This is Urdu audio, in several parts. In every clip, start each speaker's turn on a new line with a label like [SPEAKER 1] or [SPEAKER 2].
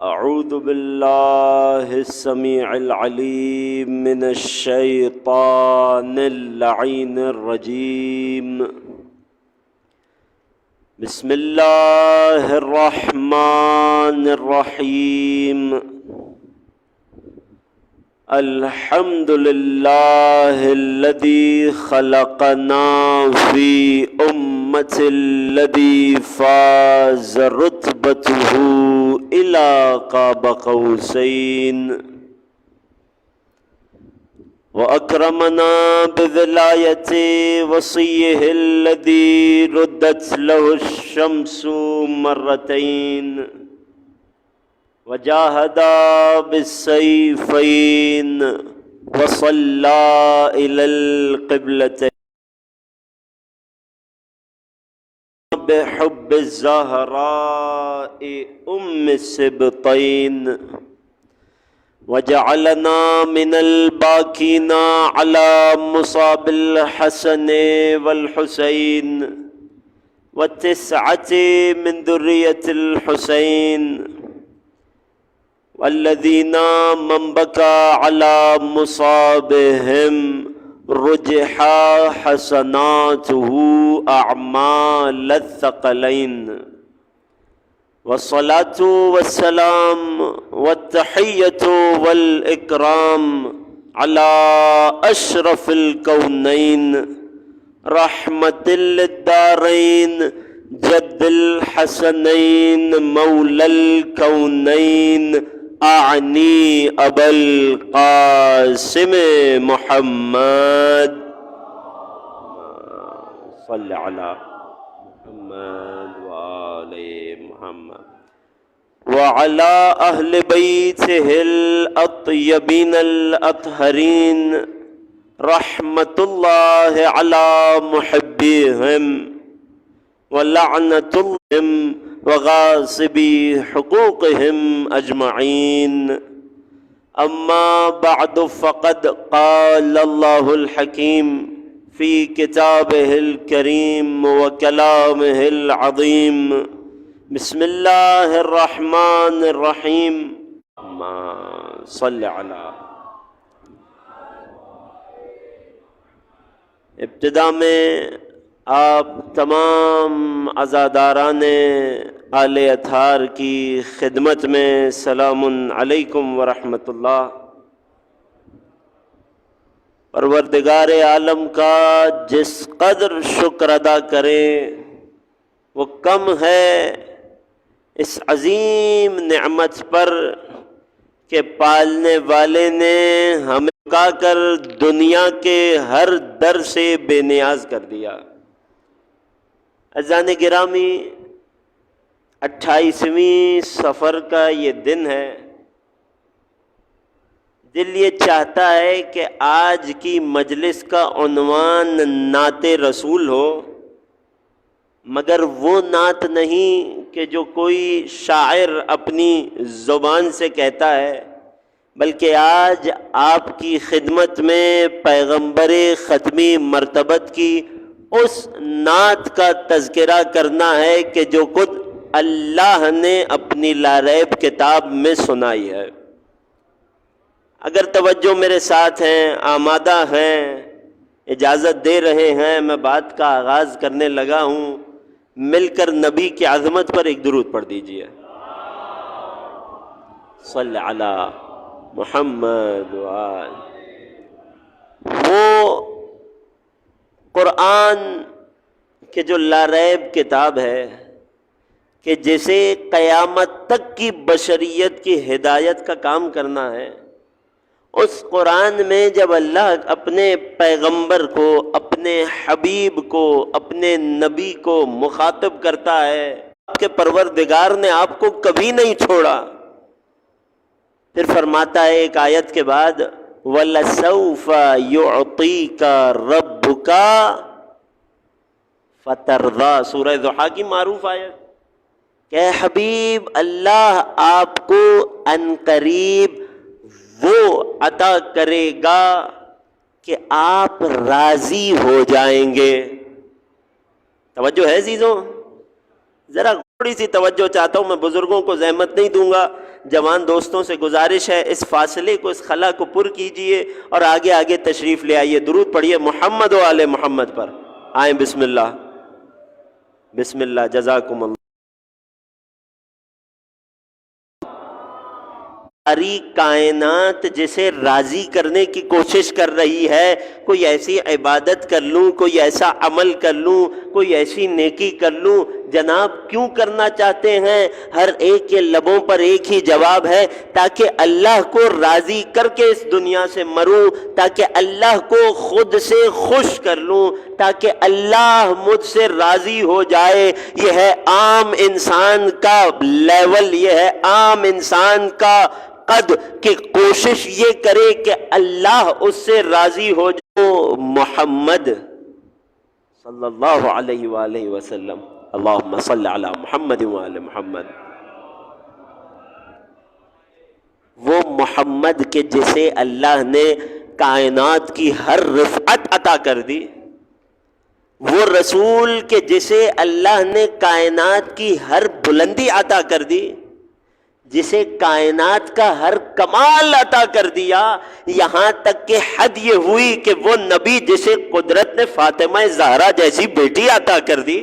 [SPEAKER 1] أعوذ بالله السميع العليم من الشيطان اللعين الرجيم. بسم الله الرحمن الرحيم. الحمد لله الذي خلقنا في أمة الذي فاز رتبته إلى قاب قوسين، وأكرمنا بولاية وصيه الذي ردت له الشمس مرتين، وجاهد بالسيفين، وصلى إلى القبلتين بحب الزهراء أم السبطين، وجعلنا من الباكين على مصاب الحسن والحسين، والتسعة من ذرية الحسين، والذين من بكى على مصابهم رجح حسناته أعمال الثقلين. والصلاة والسلام والتحية والإكرام على أشرف الكونين رحمة للدارين جد الحسنين مولى الكونين أعني أبا القاسم محمد صل على محمد وآل محمد وعلى أهل بيته الأطيبين الأطهرين رحمة الله على محبيهم ولعنة الله وغاصبي حقوقهم أجمعين. أما بعد، فقد قال الله الحكيم في كتابه الكريم وكلامه العظيم. بسم الله الرحمن الرحيم. اللهم صل على ابتدا میں آپ تمام عزاداران آل اطہار کی خدمت میں سلام علیکم ورحمۃ اللہ. پروردگار عالم کا جس قدر شکر ادا کریں وہ کم ہے اس عظیم نعمت پر کہ پالنے والے نے ہمیں جھکا کر دنیا کے ہر در سے بے نیاز کر دیا. عزیزان گرامی، 28ویں سفر کا یہ دن ہے. دل یہ چاہتا ہے کہ آج کی مجلس کا عنوان نعت رسول ہو، مگر وہ نعت نہیں کہ جو کوئی شاعر اپنی زبان سے کہتا ہے، بلکہ آج آپ کی خدمت میں پیغمبر ختمی مرتبت کی اس نعت کا تذکرہ کرنا ہے کہ جو خود اللہ نے اپنی لاریب کتاب میں سنائی ہے. اگر توجہ میرے ساتھ ہیں، آمادہ ہیں، اجازت دے رہے ہیں، میں بات کا آغاز کرنے لگا ہوں. مل کر نبی کی عظمت پر ایک درود پڑھ دیجئے. صلی علی محمد وآل. وہ قرآن کے جو لاریب کتاب ہے کہ جسے قیامت تک کی بشریت کی ہدایت کا کام کرنا ہے، اس قرآن میں جب اللہ اپنے پیغمبر کو، اپنے حبیب کو، اپنے نبی کو مخاطب کرتا ہے، آپ کے پروردگار نے آپ کو کبھی نہیں چھوڑا. پھر فرماتا ہے ایک آیت کے بعد وَلَسَوْفَ يُعْطِيكَ رَبُّكَ فَتَرْضَىٰ. سورہ ضحیٰ کی معروف آیت کہ حبیب اللہ آپ کو عنقریب وہ عطا کرے گا کہ آپ راضی ہو جائیں گے. توجہ ہے عزیزوں؟ ذرا تھوڑی سی توجہ چاہتا ہوں، میں بزرگوں کو زحمت نہیں دوں گا، جوان دوستوں سے گزارش ہے اس فاصلے کو، اس خلا کو پر کیجئے اور آگے آگے تشریف لے آئیے، درود پڑھیے محمد و آل محمد پر۔ آئیں بسم اللہ، بسم اللہ، جزاکم اللہ۔ ساری کائنات جسے راضی کرنے کی کوشش کر رہی ہے، کوئی ایسی عبادت کر لوں، کوئی ایسا عمل کر لوں، کوئی ایسی نیکی کر لوں، جناب کیوں کرنا چاہتے ہیں؟ ہر ایک کے لبوں پر ایک ہی جواب ہے، تاکہ اللہ کو راضی کر کے اس دنیا سے مروں، تاکہ اللہ کو خود سے خوش کر لوں، تاکہ اللہ مجھ سے راضی ہو جائے۔ یہ ہے عام انسان کا لیول، یہ ہے عام انسان کا قد، کہ کوشش یہ کرے کہ اللہ اس سے راضی ہو جائے۔ محمد صلی اللہ علیہ وآلہ وسلم، اللہم صلی علی محمد وآل محمد، وہ محمد کے جسے اللہ نے کائنات کی ہر رفعت عطا کر دی، وہ رسول کے جسے اللہ نے کائنات کی ہر بلندی عطا کر دی، جسے کائنات کا ہر کمال عطا کر دیا، یہاں تک کہ حد یہ ہوئی کہ وہ نبی جسے قدرت نے فاطمہ زہرا جیسی بیٹی عطا کر دی،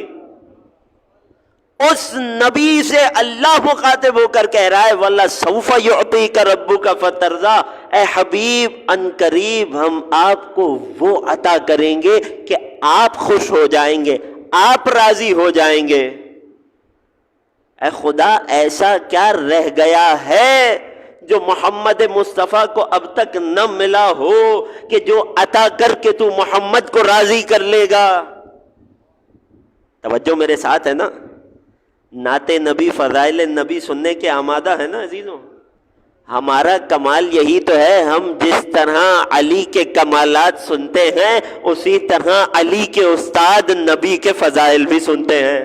[SPEAKER 1] اس نبی سے اللہ مخاطب ہو کر کہہ رہا ہے وَلَسَوْفَ يُعْطِيكَ رَبُّكَ فَتَرْضَىٰ، اے حبیب ان قریب ہم آپ کو وہ عطا کریں گے کہ آپ خوش ہو جائیں گے، آپ راضی ہو جائیں گے۔ اے خدا، ایسا کیا رہ گیا ہے جو محمد مصطفیٰ کو اب تک نہ ملا ہو کہ جو عطا کر کے تو محمد کو راضی کر لے گا؟ توجہ میرے ساتھ ہے نا؟ نعت نبی، فضائل نبی سننے کے آمادہ ہے نا عزیزوں؟ ہمارا کمال یہی تو ہے، ہم جس طرح علی کے کمالات سنتے ہیں اسی طرح علی کے استاد نبی کے فضائل بھی سنتے ہیں۔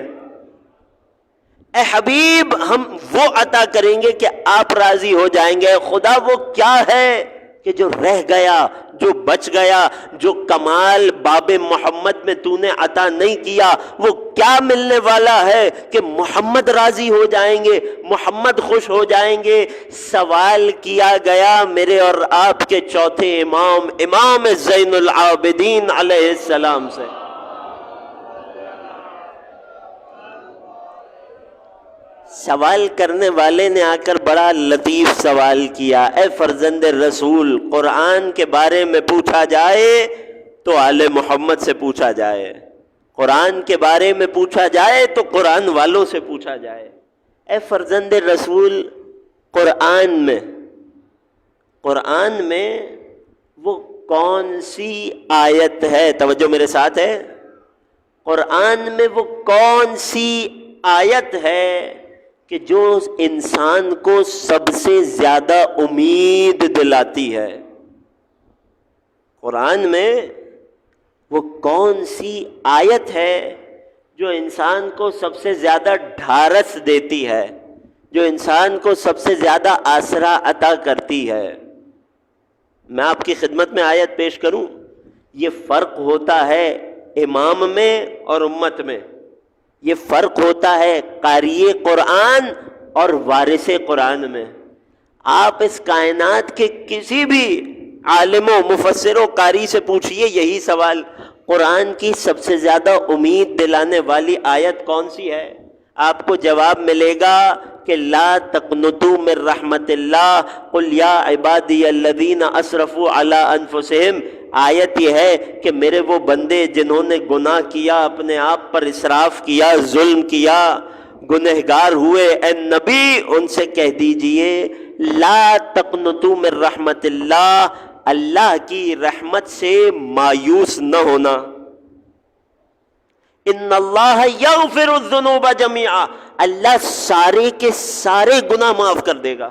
[SPEAKER 1] اے حبیب ہم وہ عطا کریں گے کہ آپ راضی ہو جائیں گے۔ خدا وہ کیا ہے کہ جو رہ گیا، جو بچ گیا، جو کمال باب محمد میں تو نے عطا نہیں کیا، وہ کیا ملنے والا ہے کہ محمد راضی ہو جائیں گے، محمد خوش ہو جائیں گے؟ سوال کیا گیا میرے اور آپ کے چوتھے امام، امام زین العابدین علیہ السلام سے۔ سوال کرنے والے نے آ کر بڑا لطیف سوال کیا، اے فرزند رسول، قرآن کے بارے میں پوچھا جائے تو آل محمد سے پوچھا جائے، قرآن کے بارے میں پوچھا جائے تو قرآن والوں سے پوچھا جائے۔ اے فرزند رسول، قرآن میں وہ کون سی آیت ہے؟ توجہ میرے ساتھ ہے؟ قرآن میں وہ کون سی آیت ہے کہ جو انسان کو سب سے زیادہ امید دلاتی ہے؟ قرآن میں وہ کون سی آیت ہے جو انسان کو سب سے زیادہ ڈھارس دیتی ہے، جو انسان کو سب سے زیادہ آسرا عطا کرتی ہے؟ میں آپ کی خدمت میں آیت پیش کروں؟ یہ فرق ہوتا ہے امام میں اور امت میں، یہ فرق ہوتا ہے قاری قرآن اور وارث قرآن میں۔ آپ اس کائنات کے کسی بھی عالم و مفسر و قاری سے پوچھئے یہی سوال، قرآن کی سب سے زیادہ امید دلانے والی آیت کون سی ہے؟ آپ کو جواب ملے گا کہ لا تقنطوا من رحمت اللہ قل یا عبادی الذین اسرفوا علی انفسہم۔ آیت یہ ہے کہ میرے وہ بندے جنہوں نے گناہ کیا، اپنے آپ پر اسراف کیا، ظلم کیا، گنہگار ہوئے، اے نبی ان سے کہہ دیجئے لا تقنطوا من رحمت اللہ، اللہ کی رحمت سے مایوس نہ ہونا۔ ان اللہ یغفر الذنوب جميعا، اللہ سارے کے سارے گناہ معاف کر دے گا۔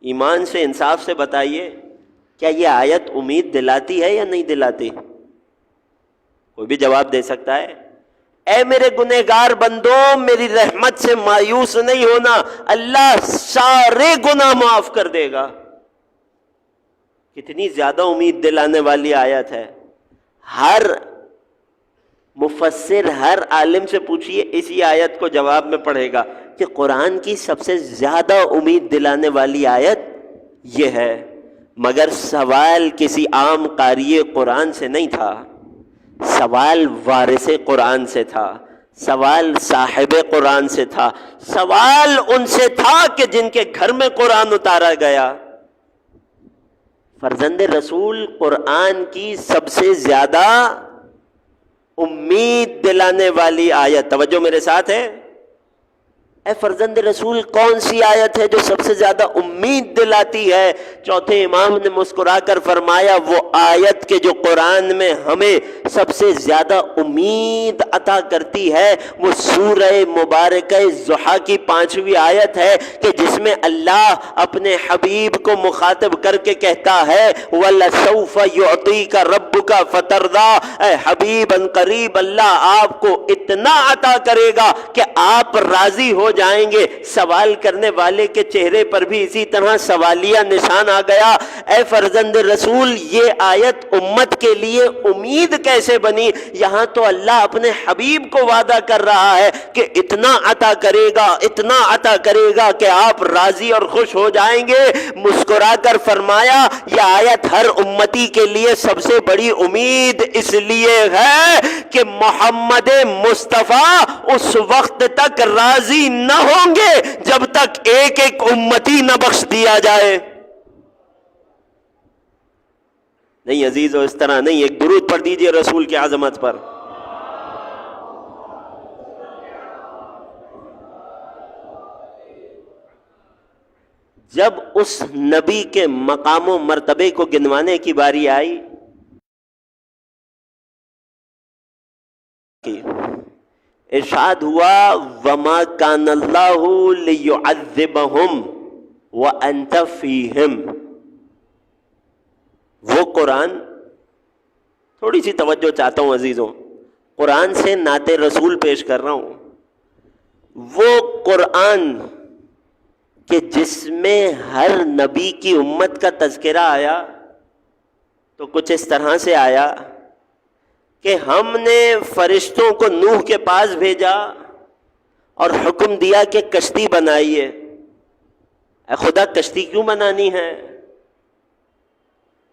[SPEAKER 1] ایمان سے، انصاف سے بتائیے، کیا یہ آیت امید دلاتی ہے یا نہیں دلاتی؟ کوئی بھی جواب دے سکتا ہے؟ اے میرے گنہگار بندوں، میری رحمت سے مایوس نہیں ہونا، اللہ سارے گناہ معاف کر دے گا۔ کتنی زیادہ امید دلانے والی آیت ہے۔ ہر مفسر ہر عالم سے پوچھیے اسی آیت کو جواب میں پڑھے گا کہ قرآن کی سب سے زیادہ امید دلانے والی آیت یہ ہے. مگر سوال کسی عام قاری قرآن سے نہیں تھا، سوال وارث قرآن سے تھا، سوال صاحب قرآن سے تھا، سوال ان سے تھا کہ جن کے گھر میں قرآن اتارا گیا. فرزند رسول قرآن کی سب سے زیادہ امید دلانے والی آیت. توجہ میرے ساتھ ہے؟ اے فرزند رسول کون سی آیت ہے جو سب سے زیادہ امید دلاتی ہے؟ چوتھے امام نے مسکرا کر فرمایا وہ آیت کہ جو قرآن میں ہمیں سب سے زیادہ امید عطا کرتی ہے وہ سورہ مبارکہ ضحیٰ کی 5ویں آیت ہے کہ جس میں اللہ اپنے حبیب کو مخاطب کر کے کہتا ہے وَلَسَوْفَ يُعْطِيكَ رَبُّكَ فَتَرْضَىٰ، اے حبیب ان قریب اللہ آپ کو اتنا عطا کرے گا کہ آپ راضی ہو جائیں گے. سوال کرنے والے کے چہرے پر بھی اسی طرح سوالیہ نشان آ گیا. اے فرزند رسول یہ آیت امت کے لیے امید کیسے بنی؟ یہاں تو اللہ اپنے حبیب کو وعدہ کر رہا ہے کہ اتنا عطا کرے گا، اتنا عطا کرے گا کہ آپ راضی اور خوش ہو جائیں گے. مسکرا کر فرمایا یہ آیت ہر امتی کے لیے سب سے بڑی امید اس لیے ہے کہ محمد مصطفیٰ اس وقت تک راضی نہ ہوں گے جب تک ایک ایک امتی نہ بخش دیا جائے. نہیں عزیزو اس طرح نہیں، ایک درود پڑھ دیجئے رسول کی عظمت پر. جب اس نبی کے مقام و مرتبے کو گنوانے کی باری آئی، ارشاد ہوا وَمَا كَانَ اللَّهُ لِيُعَذِّبَهُمْ وَأَنْتَ فِيهِمْ. وہ قرآن، تھوڑی سی توجہ چاہتا ہوں عزیزوں، قرآن سے نعت رسول پیش کر رہا ہوں. وہ قرآن کہ جس میں ہر نبی کی امت کا تذکرہ آیا تو کچھ اس طرح سے آیا کہ ہم نے فرشتوں کو نوح کے پاس بھیجا اور حکم دیا کہ کشتی بنائیے. اے خدا کشتی کیوں بنانی ہے؟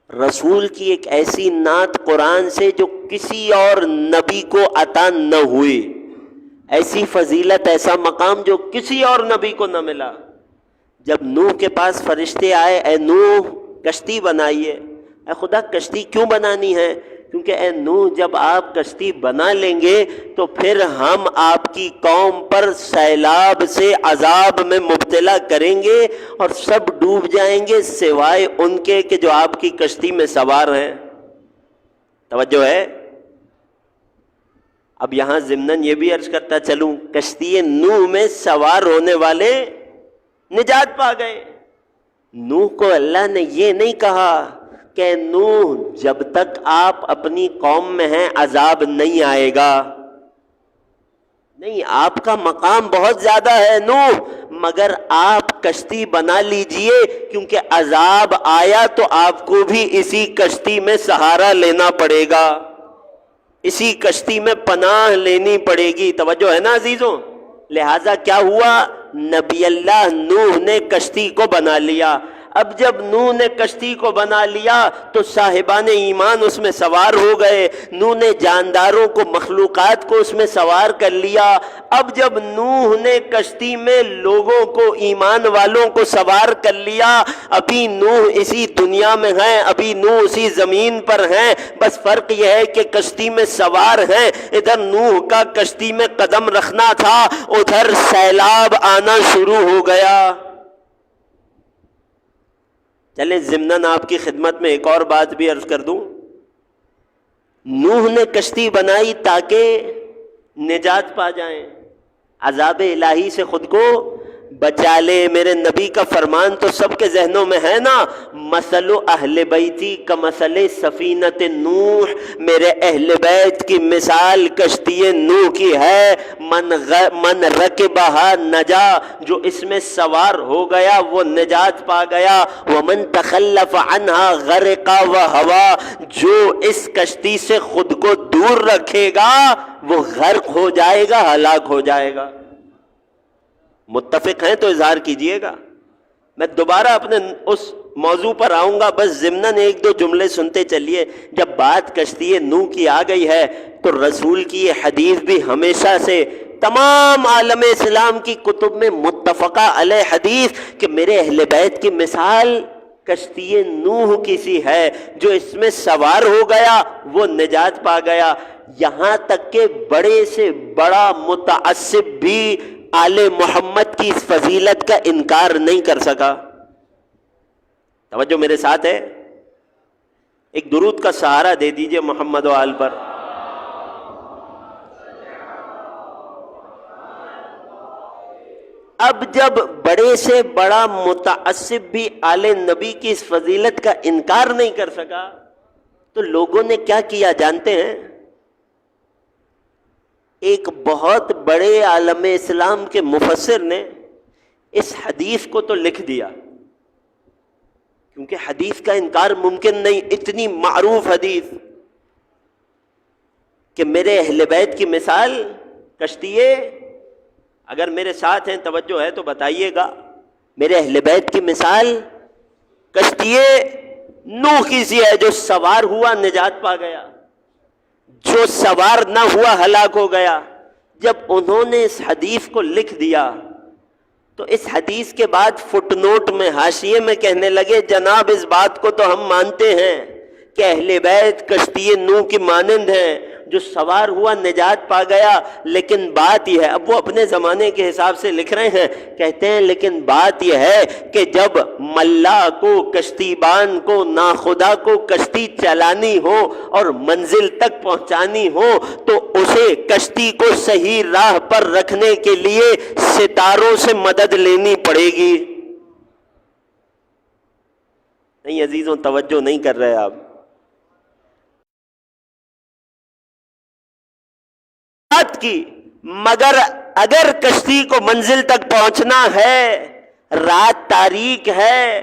[SPEAKER 1] رسول کی ایک ایسی نعت قرآن سے جو کسی اور نبی کو عطا نہ ہوئی، ایسی فضیلت، ایسا مقام جو کسی اور نبی کو نہ ملا. جب نوح کے پاس فرشتے آئے اے نوح کشتی بنائیے. اے خدا کشتی کیوں بنانی ہے؟ کیونکہ اے نوح جب آپ کشتی بنا لیں گے تو پھر ہم آپ کی قوم پر سیلاب سے عذاب میں مبتلا کریں گے اور سب ڈوب جائیں گے سوائے ان کے کہ جو آپ کی کشتی میں سوار ہیں. توجہ ہے؟ اب یہاں ضمناً یہ بھی عرض کرتا چلوں کشتی نوح میں سوار ہونے والے نجات پا گئے. نوح کو اللہ نے یہ نہیں کہا کہ نوح جب تک آپ اپنی قوم میں ہیں عذاب نہیں آئے گا. نہیں، آپ کا مقام بہت زیادہ ہے نوح، مگر آپ کشتی بنا لیجئے کیونکہ عذاب آیا تو آپ کو بھی اسی کشتی میں سہارا لینا پڑے گا، اسی کشتی میں پناہ لینی پڑے گی. توجہ ہے نا عزیزوں؟ لہذا کیا ہوا؟ نبی اللہ نوح نے کشتی کو بنا لیا. اب جب نوح نے کشتی کو بنا لیا تو صاحبان ایمان اس میں سوار ہو گئے. نوح نے جانداروں کو، مخلوقات کو اس میں سوار کر لیا. اب جب نوح نے کشتی میں لوگوں کو، ایمان والوں کو سوار کر لیا، ابھی نوح اسی دنیا میں ہیں، ابھی نوح اسی زمین پر ہیں، بس فرق یہ ہے کہ کشتی میں سوار ہیں. ادھر نوح کا کشتی میں قدم رکھنا تھا، ادھر سیلاب آنا شروع ہو گیا. چلے ضمناً آپ کی خدمت میں ایک اور بات بھی عرض کر دوں. نوح نے کشتی بنائی تاکہ نجات پا جائیں، عذاب الہی سے خود کو بچا لے۔ میرے نبی کا فرمان تو سب کے ذہنوں میں ہے نا، مثل اہل بیتی کمثل سفینۃ نوح، میرے اہل بیت کی مثال کشتی نوح کی ہے، من رکبہا نجا، جو اس میں سوار ہو گیا وہ نجات پا گیا، ومن تخلف عنہا غرق وہوا، جو اس کشتی سے خود کو دور رکھے گا وہ غرق ہو جائے گا، ہلاک ہو جائے گا۔ متفق ہیں تو اظہار کیجئے گا۔ میں دوبارہ اپنے اس موضوع پر آؤں گا، بس ضمناً ایک دو جملے سنتے چلیے۔ جب بات کشتی نوح کی آ گئی ہے تو رسول کی یہ حدیث بھی ہمیشہ سے تمام عالم اسلام کی کتب میں متفقہ علیہ حدیث کہ میرے اہل بیت کی مثال کشتی نوح کی سی ہے، جو اس میں سوار ہو گیا وہ نجات پا گیا۔ یہاں تک کہ بڑے سے بڑا متعصب بھی آل محمد کی اس فضیلت کا انکار نہیں کر سکا۔ توجہ میرے ساتھ ہے؟ ایک درود کا سہارا دے دیجئے محمد و آل پر۔ اب جب بڑے سے بڑا متعصب بھی آل نبی کی اس فضیلت کا انکار نہیں کر سکا تو لوگوں نے کیا کیا جانتے ہیں؟ ایک بہت بڑے عالم اسلام کے مفسر نے اس حدیث کو تو لکھ دیا، کیونکہ حدیث کا انکار ممکن نہیں، اتنی معروف حدیث کہ میرے اہل بیت کی مثال کشتی، اگر میرے ساتھ ہیں توجہ ہے تو بتائیے گا، میرے اہل بیت کی مثال کشتی نوح کی سی ہے، جو سوار ہوا نجات پا گیا، جو سوار نہ ہوا ہلاک ہو گیا۔ جب انہوں نے اس حدیث کو لکھ دیا تو اس حدیث کے بعد فٹ نوٹ میں حاشیے میں کہنے لگے جناب اس بات کو تو ہم مانتے ہیں کہ اہل بیت کشتی نوح کی مانند ہیں، جو سوار ہوا نجات پا گیا، لیکن بات یہ ہے، اب وہ اپنے زمانے کے حساب سے لکھ رہے ہیں، کہتے ہیں لیکن بات یہ ہے کہ جب ملا کو، کشتی بان کو، ناخدا کو کشتی چلانی ہو اور منزل تک پہنچانی ہو تو اسے کشتی کو صحیح راہ پر رکھنے کے لیے ستاروں سے مدد لینی پڑے گی۔ نہیں عزیزوں، توجہ نہیں کر رہے آپ۔ کی مگر اگر کشتی کو منزل تک پہنچنا ہے، رات تاریک ہے،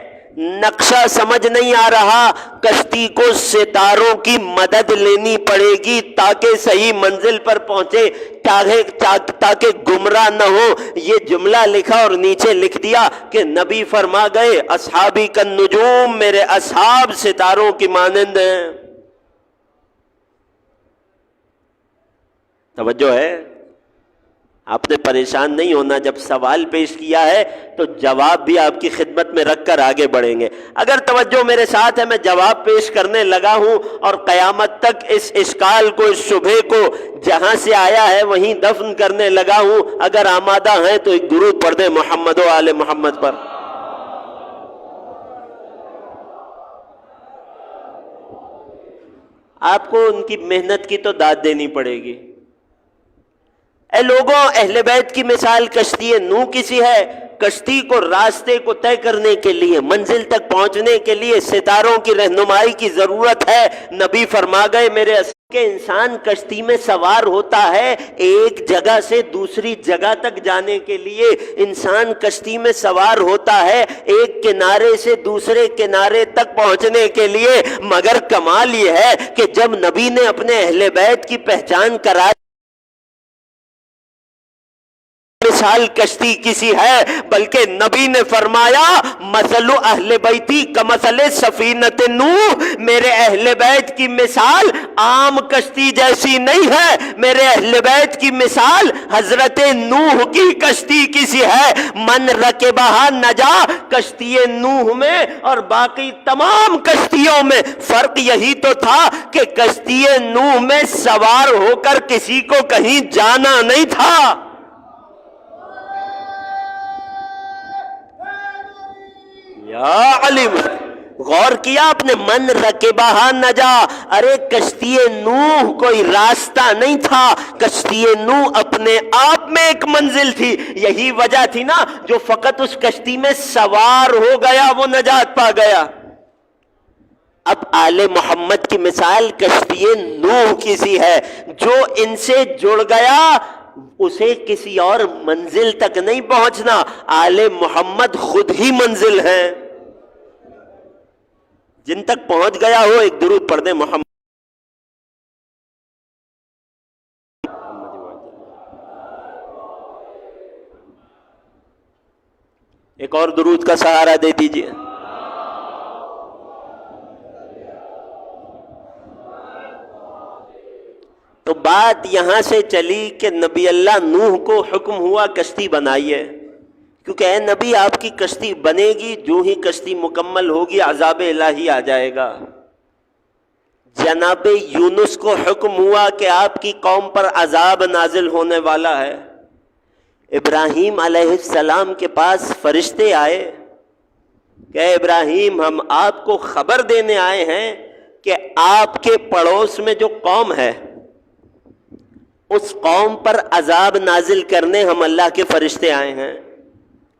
[SPEAKER 1] نقشہ سمجھ نہیں آ رہا، کشتی کو ستاروں کی مدد لینی پڑے گی تاکہ صحیح منزل پر پہنچے، تاکہ گمراہ نہ ہو۔ یہ جملہ لکھا اور نیچے لکھ دیا کہ نبی فرما گئے اصحابی کالنجوم، میرے اصحاب ستاروں کی مانند ہیں۔ توجہ ہے؟ آپ نے پریشان نہیں ہونا، جب سوال پیش کیا ہے تو جواب بھی آپ کی خدمت میں رکھ کر آگے بڑھیں گے۔ اگر توجہ میرے ساتھ ہے، میں جواب پیش کرنے لگا ہوں اور قیامت تک اس اشکال کو، اس شبہے کو جہاں سے آیا ہے وہیں دفن کرنے لگا ہوں۔ اگر آمادہ ہیں تو ایک درود پڑھ دیں محمد و آل محمد پر۔ آپ کو ان کی محنت کی تو داد دینی پڑے گی۔ اے لوگوں، اہل بیت کی مثال کشتی نوح کی سی ہے۔ کشتی کو راستے کو طے کرنے کے لیے، منزل تک پہنچنے کے لیے ستاروں کی رہنمائی کی ضرورت ہے۔ نبی فرما گئے میرے کہ انسان کشتی میں سوار ہوتا ہے ایک جگہ سے دوسری جگہ تک جانے کے لیے، انسان کشتی میں سوار ہوتا ہے ایک کنارے سے دوسرے کنارے تک پہنچنے کے لیے، مگر کمال یہ ہے کہ جب نبی نے اپنے اہل بیت کی پہچان کرا مثال کشتی کسی ہے، بلکہ نبی نے فرمایا مثل اہل بیتی کمثل سفینۃ نوح، میرے اہل بیت کی مثال عام کشتی جیسی نہیں ہے، میرے اہل بیت کی مثال حضرت نوح کی کشتی کسی ہے۔ من رکبہا نجا، کشتی نوح میں اور باقی تمام کشتیوں میں فرق یہی تو تھا کہ کشتی نوح میں سوار ہو کر کسی کو کہیں جانا نہیں تھا۔ یا علیم غور کیا آپ نے؟ من رکبہا نجا، ارے کشتی نوح کوئی راستہ نہیں تھا، کشتی نوح اپنے آپ میں ایک منزل تھی، یہی وجہ تھی نا جو فقط اس کشتی میں سوار ہو گیا وہ نجات پا گیا۔ اب آل محمد کی مثال کشتی نوح کی سی ہے، جو ان سے جڑ گیا اسے کسی اور منزل تک نہیں پہنچنا، آل محمد خود ہی منزل ہیں۔ جن تک پہنچ گیا ہو ایک درود پڑھ دیں محمد۔ ایک اور درود کا سہارا دے دیجئے۔ تو بات یہاں سے چلی کہ نبی اللہ نوح کو حکم ہوا کشتی بنائیے، کیونکہ اے نبی آپ کی کشتی بنے گی، جو ہی کشتی مکمل ہوگی عذاب الہی آ جائے گا۔ جناب یونس کو حکم ہوا کہ آپ کی قوم پر عذاب نازل ہونے والا ہے۔ ابراہیم علیہ السلام کے پاس فرشتے آئے کہ اے ابراہیم ہم آپ کو خبر دینے آئے ہیں کہ آپ کے پڑوس میں جو قوم ہے اس قوم پر عذاب نازل کرنے ہم اللہ کے فرشتے آئے ہیں۔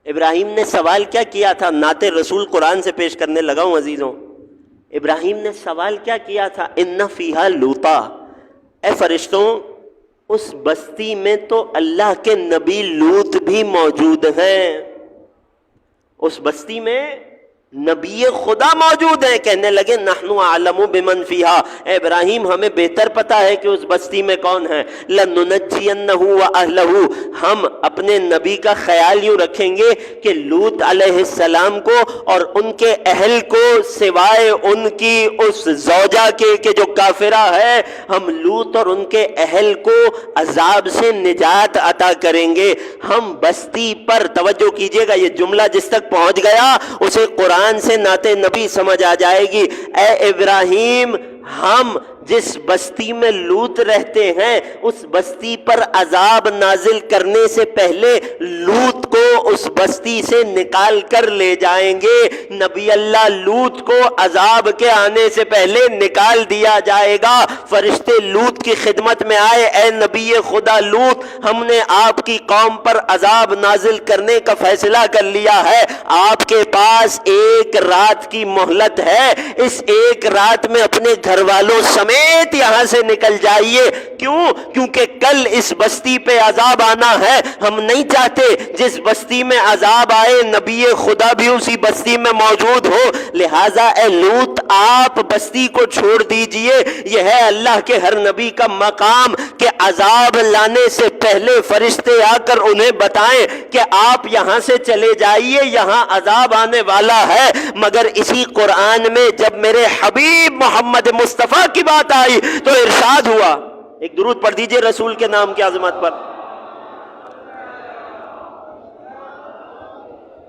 [SPEAKER 1] ابراہیم نے سوال کیا کیا تھا؟ نعت رسول قرآن سے پیش کرنے لگا ہوں عزیزوں۔ ابراہیم نے سوال کیا کیا تھا؟ ان فیہا لوطا، اے فرشتوں اس بستی میں تو اللہ کے نبی لوط بھی موجود ہیں، اس بستی میں نبی خدا موجود ہیں۔ کہنے لگے نحن اعلم بمن فیہا، اے ابراہیم ہمیں بہتر پتا ہے کہ اس بستی میں کون ہے۔ لننجینہ واہلہ، ہم اپنے نبی کا خیال یوں رکھیں گے کہ لوط علیہ السلام کو اور ان کے اہل کو سوائے ان کی اس زوجہ کے کہ جو کافرہ ہے، ہم لوط اور ان کے اہل کو عذاب سے نجات عطا کریں گے۔ ہم بستی پر، توجہ کیجئے گا یہ جملہ جس تک پہنچ گیا اسے قرآن سے نعت نبی سمجھ آ جائے گی۔ اے ابراہیم ہم جس بستی میں لوط رہتے ہیں اس بستی پر عذاب نازل کرنے سے پہلے لوط کو اس بستی سے نکال کر لے جائیں گے۔ نبی اللہ لوط کو عذاب کے آنے سے پہلے نکال دیا جائے گا۔ فرشتے لوط کی خدمت میں آئے، اے نبی خدا لوط ہم نے آپ کی قوم پر عذاب نازل کرنے کا فیصلہ کر لیا ہے، آپ کے پاس ایک رات کی مہلت ہے، اس ایک رات میں اپنے گھر والوں سمیت یہاں سے نکل جائیے۔ کیوں؟ کیونکہ کل اس بستی پہ عذاب آنا ہے، ہم نہیں چاہتے جس بستی میں عذاب آئے نبی خدا بھی اسی بستی میں موجود ہو، لہٰذا اے لوط آپ بستی کو چھوڑ دیجئے۔ یہ ہے اللہ کے ہر نبی کا مقام کہ عذاب لانے سے پہلے فرشتے آ کر انہیں بتائیں کہ آپ یہاں سے چلے جائیے، یہاں عذاب آنے والا ہے۔ مگر اسی قرآن میں جب میرے حبیب محمد مصطفیٰ کی بات آئی تو ارشاد ہوا، ایک درود پڑھ دیجئے رسول کے نام کی عظمت پر۔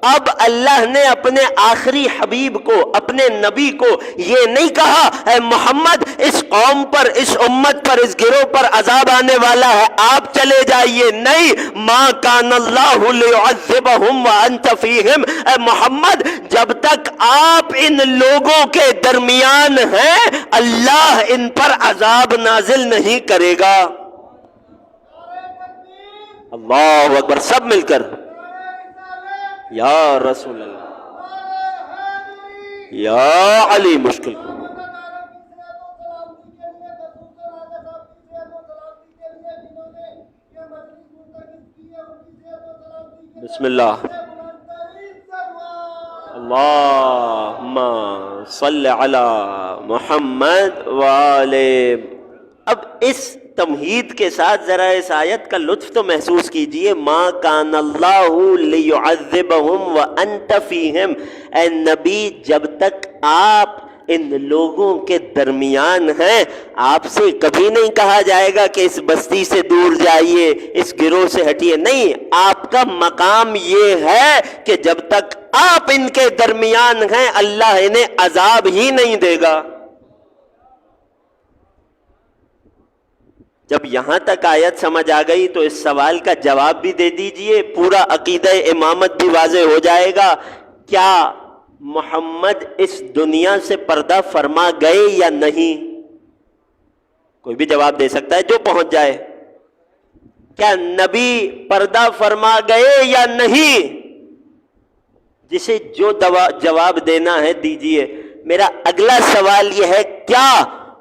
[SPEAKER 1] اب اللہ نے اپنے آخری حبیب کو، اپنے نبی کو یہ نہیں کہا اے محمد اس قوم پر، اس امت پر، اس گروہ پر عذاب آنے والا ہے آپ چلے جائیے، نہیں، ما کان اللہ لیعذبہم وانت فیہم، اے محمد جب تک آپ ان لوگوں کے درمیان ہیں اللہ ان پر عذاب نازل نہیں کرے گا۔ اللہ اکبر، سب مل کر یا رسول اللہ، یا علی مشکل۔ بسم اللہ، اللہم صلی علی محمد وآلہ۔ اب اس تمہید کے ساتھ ذرا اس آیت کا لطف تو محسوس کیجئے، ما کان اللہ لیعذبہم وانت فیہم، اے نبی جب تک آپ ان لوگوں کے درمیان ہیں آپ سے کبھی نہیں کہا جائے گا کہ اس بستی سے دور جائیے، اس گروہ سے ہٹیے، نہیں، آپ کا مقام یہ ہے کہ جب تک آپ ان کے درمیان ہیں اللہ انہیں عذاب ہی نہیں دے گا۔ جب یہاں تک آیت سمجھ آ گئی تو اس سوال کا جواب بھی دے دیجئے، پورا عقیدہ امامت بھی واضح ہو جائے گا۔ کیا محمد اس دنیا سے پردہ فرما گئے یا نہیں؟ کوئی بھی جواب دے سکتا ہے جو پہنچ جائے. کیا نبی پردہ فرما گئے یا نہیں؟ جسے جو جواب دینا ہے دیجئے. میرا اگلا سوال یہ ہے، کیا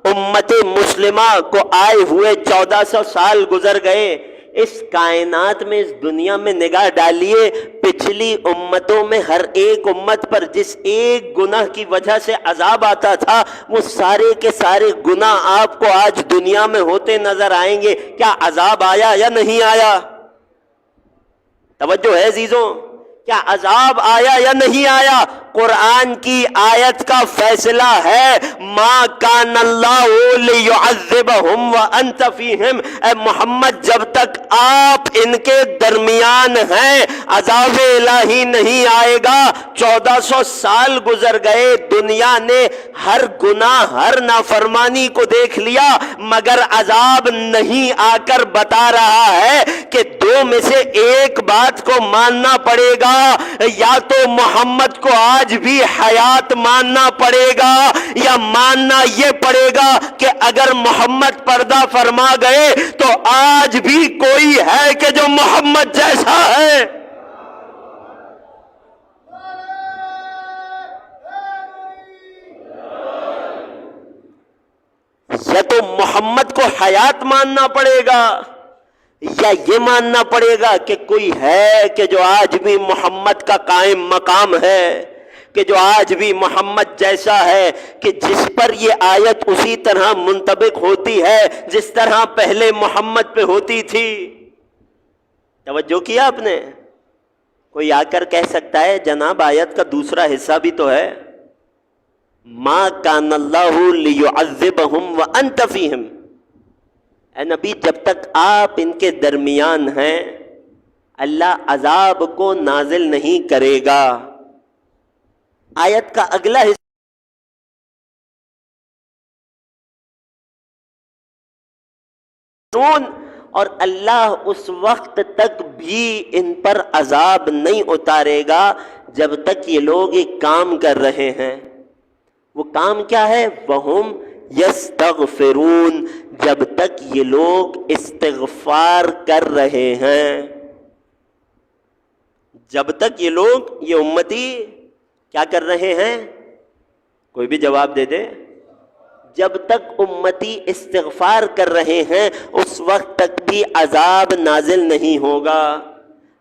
[SPEAKER 1] امت مسلمہ کو آئے ہوئے 1400 سال گزر گئے، اس کائنات میں، اس دنیا میں نگاہ ڈالیے، پچھلی امتوں میں ہر ایک امت پر جس ایک گناہ کی وجہ سے عذاب آتا تھا، وہ سارے کے سارے گناہ آپ کو آج دنیا میں ہوتے نظر آئیں گے. کیا عذاب آیا یا نہیں آیا؟ توجہ ہے عزیزوں، کیا عذاب آیا یا نہیں آیا؟ قرآن کی آیت کا فیصلہ ہے، ما کان اللہ لیعذبہم وانت فیہم. اے محمد، جب تک آپ ان کے درمیان ہیں عذاب الہی نہیں آئے گا. 1400 سال گزر گئے، دنیا نے ہر گناہ، ہر نافرمانی کو دیکھ لیا، مگر عذاب نہیں آ کر بتا رہا ہے کہ دو میں سے ایک بات کو ماننا پڑے گا، یا تو محمد کو آج بھی حیات ماننا پڑے گا، یا ماننا یہ پڑے گا کہ اگر محمد پردہ فرما گئے تو آج بھی کوئی ہے کہ جو محمد جیسا ہے. یا تو محمد کو حیات ماننا پڑے گا، یا یہ ماننا پڑے گا کہ کوئی ہے کہ جو آج بھی محمد کا قائم مقام ہے، کہ جو آج بھی محمد جیسا ہے، کہ جس پر یہ آیت اسی طرح منطبق ہوتی ہے جس طرح پہلے محمد پہ ہوتی تھی. توجہ کیا آپ نے؟ کوئی آ کر کہہ سکتا ہے جناب آیت کا دوسرا حصہ بھی تو ہے، ما کان اللہ لیعذبہم وانت فیہم. اے نبی، جب تک آپ ان کے درمیان ہیں اللہ عذاب کو نازل نہیں کرے گا. آیت کا اگلا حصہ اور اللہ اس وقت تک بھی ان پر عذاب نہیں اتارے گا جب تک یہ لوگ ایک کام کر رہے ہیں. وہ کام کیا ہے؟ وَهُمْ یستغفرون. جب تک یہ لوگ استغفار کر رہے ہیں، جب تک یہ لوگ، یہ امتی کیا کر رہے ہیں؟ کوئی بھی جواب دے دے. جب تک امتی استغفار کر رہے ہیں اس وقت تک بھی عذاب نازل نہیں ہوگا.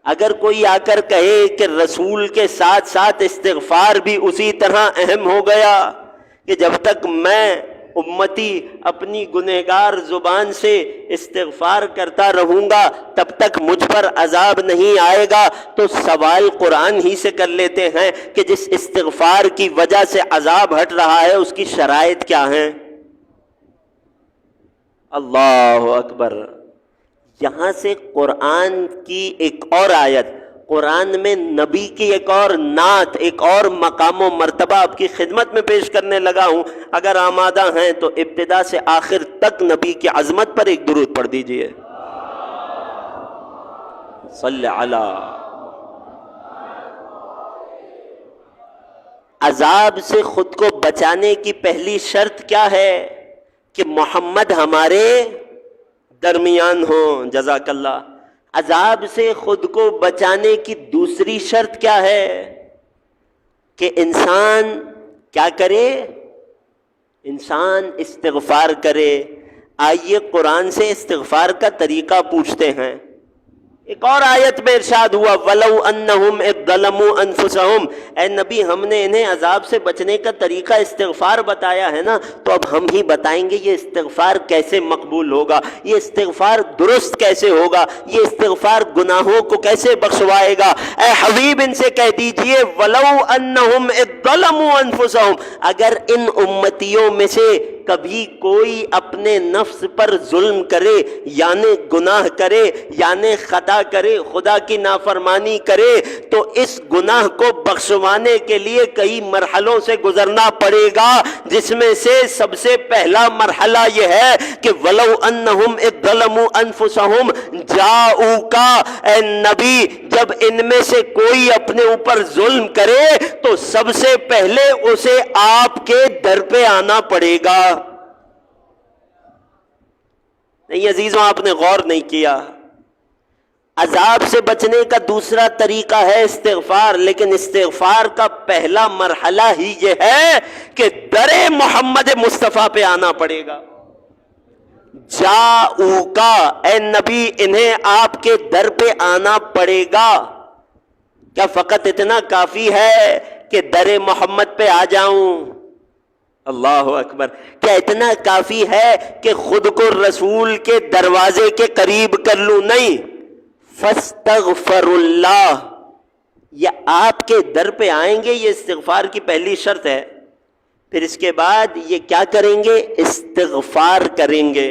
[SPEAKER 1] اگر کوئی آ کر کہے کہ رسول کے ساتھ ساتھ استغفار بھی اسی طرح اہم ہو گیا کہ جب تک میں امتی اپنی گنہگار زبان سے استغفار کرتا رہوں گا تب تک مجھ پر عذاب نہیں آئے گا، تو سوال قرآن ہی سے کر لیتے ہیں کہ جس استغفار کی وجہ سے عذاب ہٹ رہا ہے اس کی شرائط کیا ہیں؟ اللہ اکبر. یہاں سے قرآن کی ایک اور آیت، قرآن میں نبی کی ایک اور نعت، ایک اور مقام و مرتبہ آپ کی خدمت میں پیش کرنے لگا ہوں. اگر آمادہ ہیں تو ابتدا سے آخر تک نبی کی عظمت پر ایک درود پڑھ دیجئے. صلی علی. عذاب سے خود کو بچانے کی پہلی شرط کیا ہے؟ کہ محمد ہمارے درمیان ہوں. جزاک اللہ. عذاب سے خود کو بچانے کی دوسری شرط کیا ہے؟ کہ انسان کیا کرے؟ انسان استغفار کرے. آئیے قرآن سے استغفار کا طریقہ پوچھتے ہیں. ایک اور آیت میں ارشاد ہوا وَلَوْ أَنَّهُمْ إِذْ ظَلَمُوا أَنفُسَهُمْ. اے نبی، ہم نے انہیں عذاب سے بچنے کا طریقہ استغفار بتایا ہے نا، تو اب ہم ہی بتائیں گے یہ استغفار کیسے مقبول ہوگا، یہ استغفار درست کیسے ہوگا، یہ استغفار گناہوں کو کیسے بخشوائے گا. اے حبیب، ان سے کہہ دیجئے وَلَوْ أَنَّهُمْ إِذْ ظَلَمُوا أَنفُسَهُمْ. اگر ان امتیوں میں سے کبھی کوئی اپنے نفس پر ظلم کرے یعنی گناہ کرے یعنی خطا کرے خدا کی نافرمانی کرے تو اس گناہ کو بخشوانے کے لیے کئی مرحلوں سے گزرنا پڑے گا، جس میں سے سب سے پہلا مرحلہ یہ ہے کہ وَلَوْ أَنَّهُمْ إِذْ ظَلَمُوا أَنفُسَهُمْ جَاءُوكَ، اے نبی جب ان میں سے کوئی اپنے اوپر ظلم کرے تو سب سے پہلے اسے آپ کے در پہ آنا پڑے گا۔ نہیں عزیزوں، آپ نے غور نہیں کیا، عذاب سے بچنے کا دوسرا طریقہ ہے استغفار، لیکن استغفار کا پہلا مرحلہ ہی یہ ہے کہ در محمد مصطفیٰ پہ آنا پڑے گا۔ جاؤکا، اے نبی انہیں آپ کے در پہ آنا پڑے گا۔ کیا فقط اتنا کافی ہے کہ در محمد پہ آ جاؤں؟ اللہ اکبر! کیا اتنا کافی ہے کہ خود کو رسول کے دروازے کے قریب کر لوں؟ نہیں، فاستغفر اللہ، یہ آپ کے در پہ آئیں گے، یہ استغفار کی پہلی شرط ہے۔ پھر اس کے بعد یہ کیا کریں گے؟ استغفار کریں گے،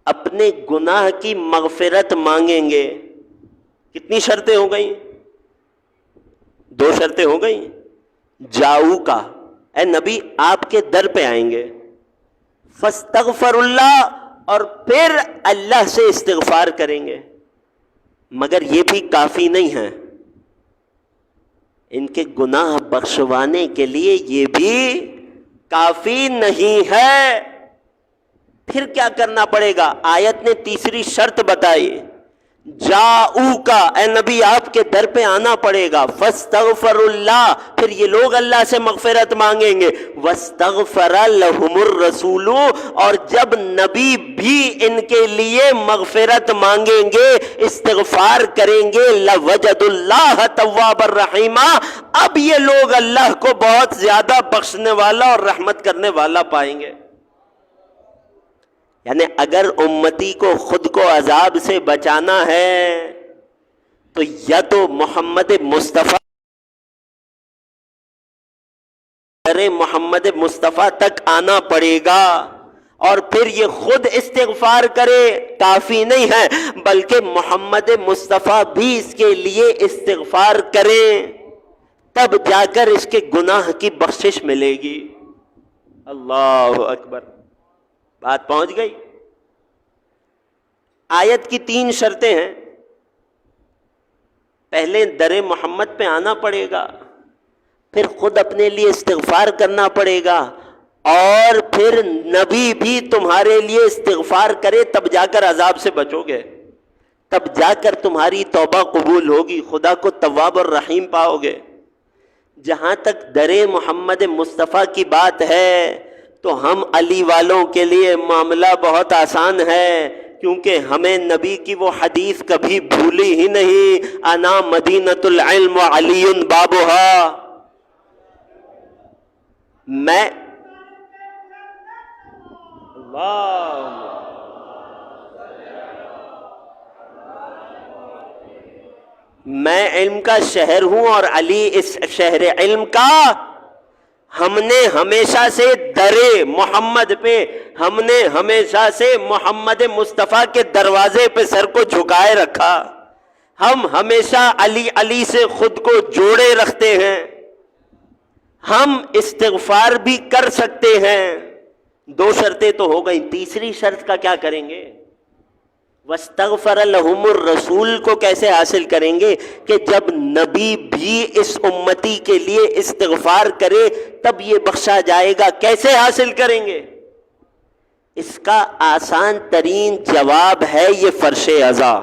[SPEAKER 1] اپنے گناہ کی مغفرت مانگیں گے۔ کتنی شرطیں ہو گئیں؟ 2 شرطیں ہو گئیں۔ جاؤ کا، اے نبی آپ کے در پہ آئیں گے، فاستغفر اللہ، اور پھر اللہ سے استغفار کریں گے۔ مگر یہ بھی کافی نہیں ہے، ان کے گناہ بخشوانے کے لیے یہ بھی کافی نہیں ہے۔ پھر کیا کرنا پڑے گا؟ آیت نے تیسری شرط بتائی، جاؤکا، اے نبی آپ کے در پہ آنا پڑے گا، فاستغفر اللہ، پھر یہ لوگ اللہ سے مغفرت مانگیں گے، واستغفر لہم الرسول، اور جب نبی بھی ان کے لیے مغفرت مانگیں گے، استغفار کریں گے، لوجد اللہ توابا رحیما، اب یہ لوگ اللہ کو بہت زیادہ بخشنے والا اور رحمت کرنے والا پائیں گے۔ یعنی اگر امتی کو خود کو عذاب سے بچانا ہے تو یا تو محمد مصطفیٰ محمد مصطفیٰ تک آنا پڑے گا، اور پھر یہ خود استغفار کرے، کافی نہیں ہے بلکہ محمد مصطفیٰ بھی اس کے لیے استغفار کریں، تب جا کر اس کے گناہ کی بخشش ملے گی۔ اللہ اکبر! بات پہنچ گئی؟ آیت کی 3 شرطیں ہیں۔ پہلے در محمد پہ آنا پڑے گا، پھر خود اپنے لیے استغفار کرنا پڑے گا، اور پھر نبی بھی تمہارے لیے استغفار کرے، تب جا کر عذاب سے بچو گے، تب جا کر تمہاری توبہ قبول ہوگی، خدا کو تواب اور رحیم پاؤ گے۔ جہاں تک در محمد مصطفیٰ کی بات ہے تو ہم علی والوں کے لیے معاملہ بہت آسان ہے، کیونکہ ہمیں نبی کی وہ حدیث کبھی بھولی ہی نہیں، انا مدینۃ العلم وعلی بابها، میں علم کا شہر ہوں اور علی اس شہر علم کا۔ ہم نے ہمیشہ سے در محمد پہ، ہم نے ہمیشہ سے محمد مصطفیٰ کے دروازے پہ سر کو جھکائے رکھا، ہم ہمیشہ علی علی سے خود کو جوڑے رکھتے ہیں، ہم استغفار بھی کر سکتے ہیں۔ 2 شرطیں تو ہو گئی، تیسری شرط کا کیا کریں گے؟ واستغفر لہم الرسول کو کیسے حاصل کریں گے؟ کہ جب نبی بھی اس امتی کے لیے استغفار کرے تب یہ بخشا جائے گا۔ کیسے حاصل کریں گے؟ اس کا آسان ترین جواب ہے یہ فرش عزا،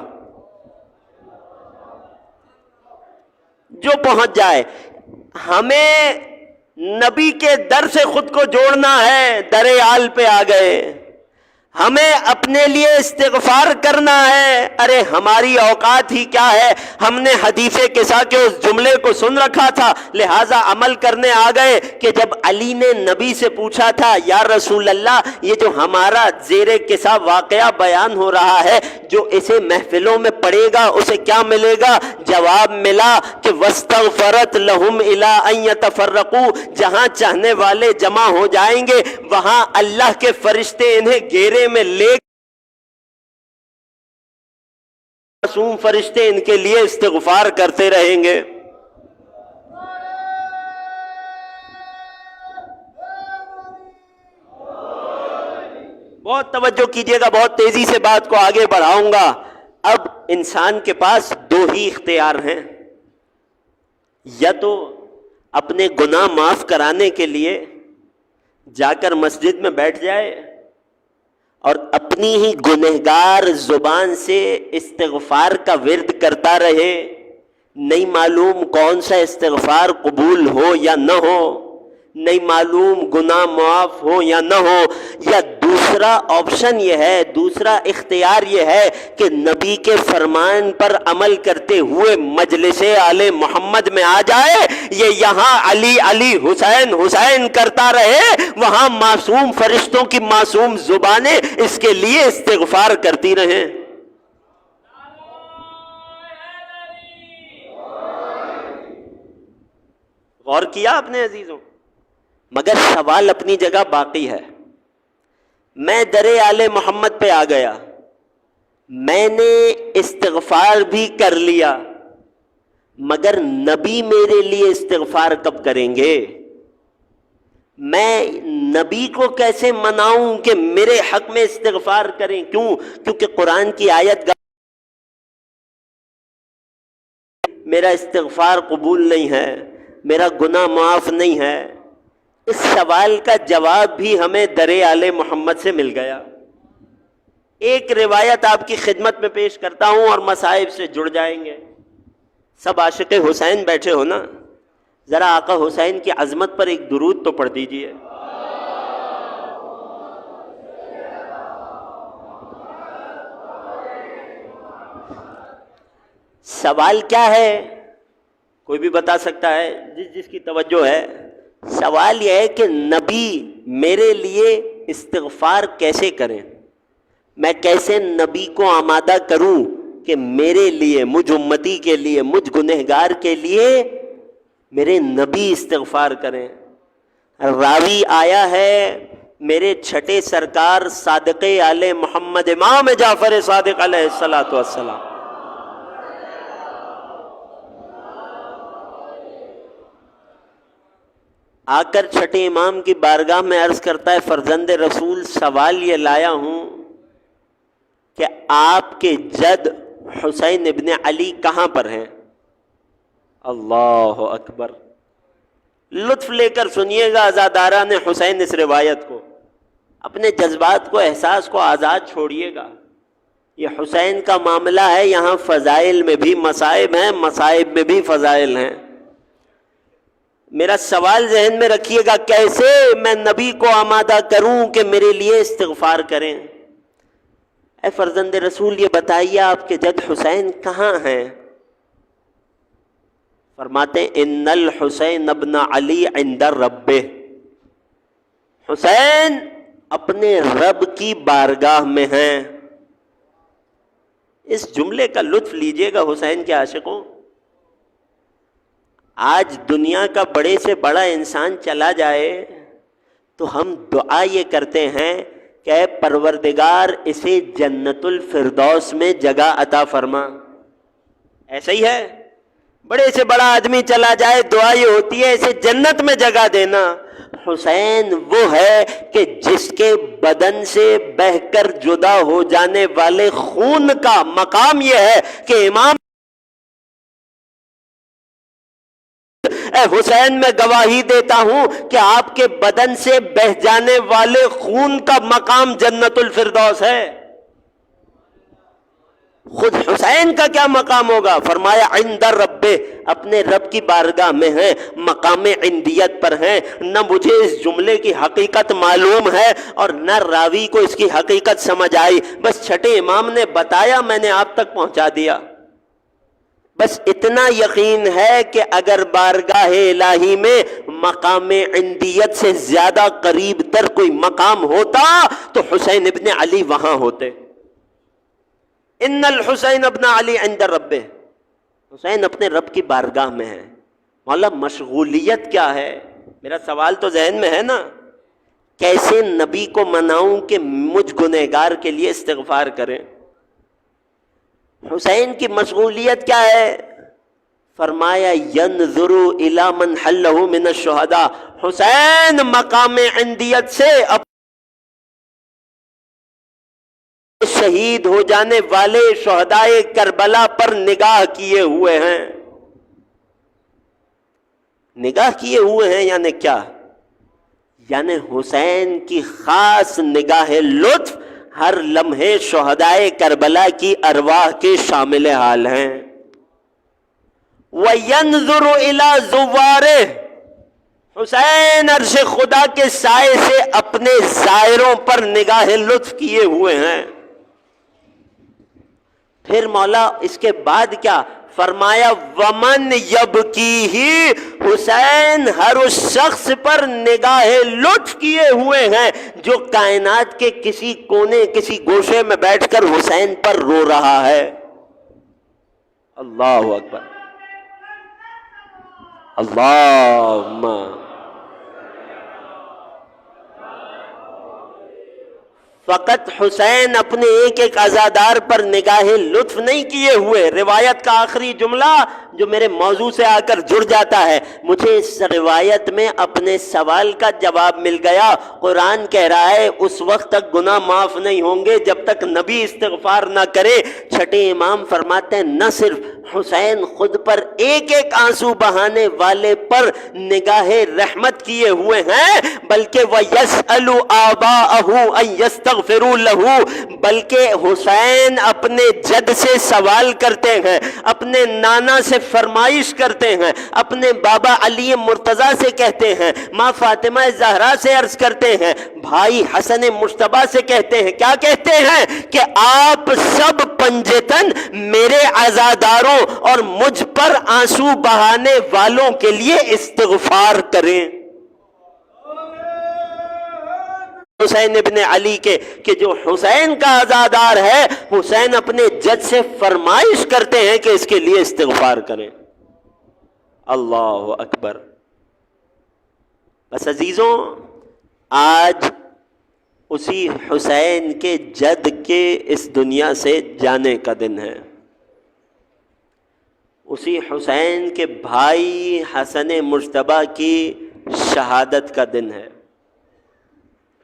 [SPEAKER 1] جو پہنچ جائے۔ ہمیں نبی کے در سے خود کو جوڑنا ہے، در آل پہ آ گئے، ہمیں اپنے لیے استغفار کرنا ہے۔ ارے ہماری اوقات ہی کیا ہے، ہم نے حدیث کسا کے اس جملے کو سن رکھا تھا، لہٰذا عمل کرنے آ گئے کہ جب علی نے نبی سے پوچھا تھا یا رسول اللہ یہ جو ہمارا زیر کسا واقعہ بیان ہو رہا ہے، جو اسے محفلوں میں پڑھے گا اسے کیا ملے گا؟ جواب ملا کہ وَاسْتَغْفَرَتْ لَهُمْ إِلَىٰ أَن يَتَفَرَّقُوا، جہاں چاہنے والے جمع ہو جائیں گے وہاں اللہ کے فرشتے انہیں گھیرے میں لے، معصوم فرشتے ان کے لیے استغفار کرتے رہیں گے۔ بہت توجہ کیجئے گا، بہت تیزی سے بات کو آگے بڑھاؤں گا۔ اب انسان کے پاس دو ہی اختیار ہیں، یا تو اپنے گناہ معاف کرانے کے لیے جا کر مسجد میں بیٹھ جائے اور اپنی ہی گنہگار زبان سے استغفار کا ورد کرتا رہے، نہیں معلوم کون سا استغفار قبول ہو یا نہ ہو، نہیں معلوم گناہ معاف ہو یا نہ ہو، یا دوسرا آپشن یہ ہے، دوسرا اختیار یہ ہے کہ نبی کے فرمان پر عمل کرتے ہوئے مجلس آل محمد میں آ جائے، یہ یہاں علی علی حسین حسین کرتا رہے، وہاں معصوم فرشتوں کی معصوم زبانیں اس کے لیے استغفار کرتی رہیں۔ غور کیا اپنے عزیزوں؟ مگر سوال اپنی جگہ باقی ہے۔ میں در آل محمد پہ آ گیا، میں نے استغفار بھی کر لیا، مگر نبی میرے لیے استغفار کب کریں گے؟ میں نبی کو کیسے مناؤں کہ میرے حق میں استغفار کریں؟ کیوں؟ کیونکہ قرآن کی آیت میرا استغفار قبول نہیں ہے، میرا گناہ معاف نہیں ہے۔ اس سوال کا جواب بھی ہمیں در آل محمد سے مل گیا۔ ایک روایت آپ کی خدمت میں پیش کرتا ہوں اور مصائب سے جڑ جائیں گے۔ سب عاشق حسین بیٹھے ہو نا، ذرا آقا حسین کی عظمت پر ایک درود تو پڑھ دیجئے۔ سوال کیا ہے؟ کوئی بھی بتا سکتا ہے جس کی توجہ ہے؟ سوال یہ ہے کہ نبی میرے لیے استغفار کیسے کریں؟ میں کیسے نبی کو آمادہ کروں کہ میرے لیے، مجھ امتی کے لیے، مجھ گنہگار کے لیے میرے نبی استغفار کریں؟ راوی آیا ہے میرے چھٹے سرکار صادق آل محمد امام جعفر صادق علیہ الصلوۃ والسلام، آ کر چھٹے امام کی بارگاہ میں عرض کرتا ہے، فرزند رسول سوال یہ لایا ہوں کہ آپ کے جد حسین ابن علی کہاں پر ہیں؟ اللہ اکبر! لطف لے کر سنیے گا عزاداران حسین اس روایت کو، اپنے جذبات کو، احساس کو آزاد چھوڑیے گا۔ یہ حسین کا معاملہ ہے، یہاں فضائل میں بھی مصائب ہیں، مصائب میں بھی فضائل ہیں۔ میرا سوال ذہن میں رکھیے گا، کیسے میں نبی کو آمادہ کروں کہ میرے لیے استغفار کریں؟ اے فرزند رسول یہ بتائیے آپ کے جد حسین کہاں ہیں؟ فرماتے ہیں ان الحسین ابن علی عند ربہ، حسین اپنے رب کی بارگاہ میں ہیں۔ اس جملے کا لطف لیجئے گا حسین کے عاشقوں۔ آج دنیا کا بڑے سے بڑا انسان چلا جائے تو ہم دعا یہ کرتے ہیں کہ اے پروردگار اسے جنت الفردوس میں جگہ عطا فرما۔ ایسا ہی ہے، بڑے سے بڑا آدمی چلا جائے دعا یہ ہوتی ہے اسے جنت میں جگہ دینا۔ حسین وہ ہے کہ جس کے بدن سے بہہ کر جدا ہو جانے والے خون کا مقام یہ ہے کہ امام اے حسین میں گواہی دیتا ہوں کہ آپ کے بدن سے بہہ جانے والے خون کا مقام جنت الفردوس ہے۔ خود حسین کا کیا مقام ہوگا؟ فرمایا عند رب، اپنے رب کی بارگاہ میں ہیں، مقام عندیت پر ہیں۔ نہ مجھے اس جملے کی حقیقت معلوم ہے اور نہ راوی کو اس کی حقیقت سمجھ آئی، بس چھٹے امام نے بتایا، میں نے آپ تک پہنچا دیا۔ بس اتنا یقین ہے کہ اگر بارگاہ الہی میں مقام عندیت سے زیادہ قریب تر کوئی مقام ہوتا تو حسین ابن علی وہاں ہوتے۔ ان الحسین ابن علی عند ربہ، حسین اپنے رب کی بارگاہ میں ہے۔ مولا مشغولیت کیا ہے؟ میرا سوال تو ذہن میں ہے نا، کیسے نبی کو مناؤں کہ مجھ گنہگار کے لیے استغفار کریں؟ حسین کی مشغولیت کیا ہے؟ فرمایا ینظر الی من حلہ من الشہداء، حسین مقام عندیت سے شہید ہو جانے والے شہدائے کربلا پر نگاہ کیے ہوئے ہیں۔ نگاہ کیے ہوئے ہیں یعنی کیا؟ یعنی حسین کی خاص نگاہ لطف ہر لمحے شہدائے کربلا کی ارواح کے شامل حال ہیں۔ وَيَنْظُرُ إِلَى زُوَّارِهِ، حسین عرش خدا کے سائے سے اپنے زائروں پر نگاہ لطف کیے ہوئے ہیں۔ پھر مولا اس کے بعد کیا فرمایا؟ وَمَنْ يَبْكِيهِ، حسین ہر اس شخص پر نگاہ لطف کیے ہوئے ہیں جو کائنات کے کسی کونے کسی گوشے میں بیٹھ کر حسین پر رو رہا ہے۔ اللہ اکبر، اللہم فقط حسین اپنے ایک ایک عزادار پر نگاہ لطف نہیں کیے ہوئے۔ روایت کا آخری جملہ جو میرے موضوع سے آ کر جڑ جاتا ہے، مجھے اس روایت میں اپنے سوال کا جواب مل گیا۔ قرآن کہہ رہا ہے اس وقت تک گناہ معاف نہیں ہوں گے جب تک نبی استغفار نہ کرے۔ چھٹے امام فرماتے ہیں نہ صرف حسین خود پر ایک ایک آنسو بہانے والے پر نگاہ رحمت کیے ہوئے ہیں، بلکہ وَيَسْأَلُ آبَاءَهُ أَن يَسْتَغْفِرُوا لَهُ، بلکہ حسین اپنے جد سے سوال کرتے ہیں، اپنے نانا سے فرمائش کرتے ہیں، اپنے بابا علی مرتضیٰ سے کہتے ہیں، ماں فاطمہ زہرا سے عرض کرتے ہیں، بھائی حسن مجتبیٰ سے کہتے ہیں، کیا کہتے ہیں کہ آپ سب پنجتن میرے عزاداروں اور مجھ پر آنسو بہانے والوں کے لیے استغفار کریں۔ حسین ابن علی کے کہ جو حسین کا عزادار ہے، حسین اپنے جد سے فرمائش کرتے ہیں کہ اس کے لیے استغفار کریں۔ اللہ اکبر۔ بس عزیزوں، آج اسی حسین کے جد کے اس دنیا سے جانے کا دن ہے، اسی حسین کے بھائی حسن مجتبیٰ کی شہادت کا دن ہے۔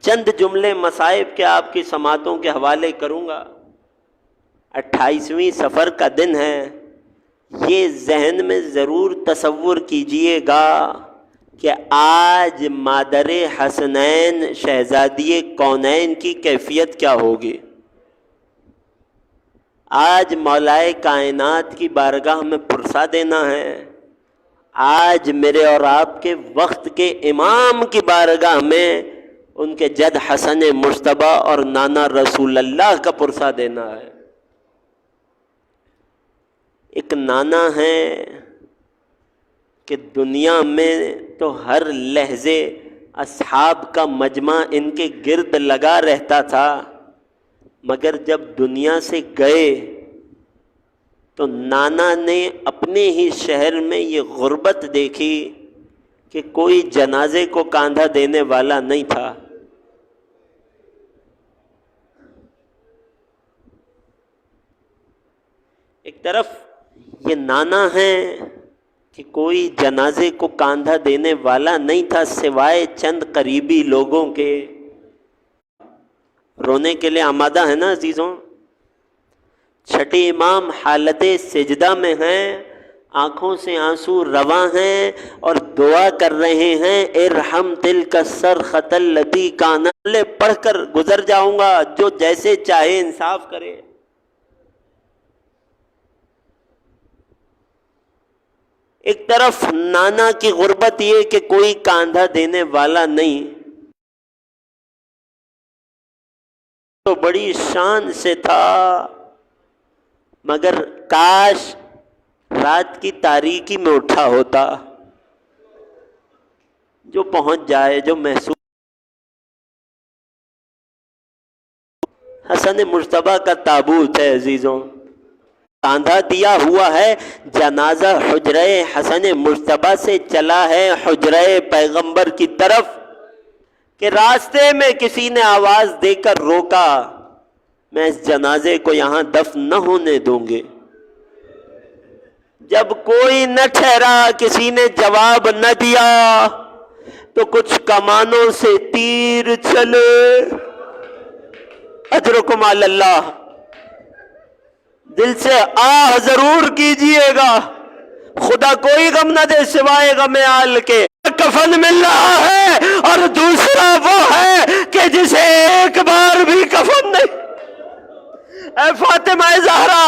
[SPEAKER 1] چند جملے مصائب کے آپ کی سماعتوں کے حوالے کروں گا۔ 28ویں صفر کا دن ہے، یہ ذہن میں ضرور تصور کیجئے گا کہ آج مادر حسنین شہزادی کونین کی کیفیت کیا ہوگی۔ آج مولائے کائنات کی بارگاہ میں پرسہ دینا ہے، آج میرے اور آپ کے وقت کے امام کی بارگاہ میں ان کے جد حسن مجتبیٰ اور نانا رسول اللہ کا پرسہ دینا ہے۔ ایک نانا ہے کہ دنیا میں تو ہر لحظے اصحاب کا مجمع ان کے گرد لگا رہتا تھا، مگر جب دنیا سے گئے تو نانا نے اپنے ہی شہر میں یہ غربت دیکھی کہ کوئی جنازے کو کاندھا دینے والا نہیں تھا۔ ایک طرف یہ نانا ہے کہ کوئی جنازے کو کاندھا دینے والا نہیں تھا سوائے چند قریبی لوگوں کے۔ رونے کے لیے آمادہ ہے نا عزیزوں؟ چھٹے امام حالت سجدہ میں ہیں، آنکھوں سے آنسو رواں ہیں اور دعا کر رہے ہیں، ارحم تلک الصرخۃ التی کانت، پڑھ کر گزر جاؤں گا، جو جیسے چاہے انصاف کرے۔ ایک طرف نانا کی غربت یہ کہ کوئی کاندھا دینے والا نہیں، تو بڑی شان سے تھا، مگر کاش رات کی تاریکی میں اٹھا ہوتا، جو پہنچ جائے، جو محسوس۔ حسن مجتبیٰ کا تابوت ہے عزیزوں، کاندھا دیا ہوا ہے، جنازہ حجرہ حسن مجتبیٰ سے چلا ہے حجرہ پیغمبر کی طرف، کہ راستے میں کسی نے آواز دے کر روکا، میں اس جنازے کو یہاں دفن نہ ہونے دوں گے۔ جب کوئی نہ ٹھہرا، کسی نے جواب نہ دیا، تو کچھ کمانوں سے تیر چلے۔ اجرکم علی اللہ، دل سے آہ ضرور کیجئے گا، خدا کوئی غم نہ دے سوائے غم آل کے۔ کفن مل رہا ہے اور دوسرا وہ ہے کہ جسے ایک بار بھی کفن نہیں۔ اے فاطمہ زہرا،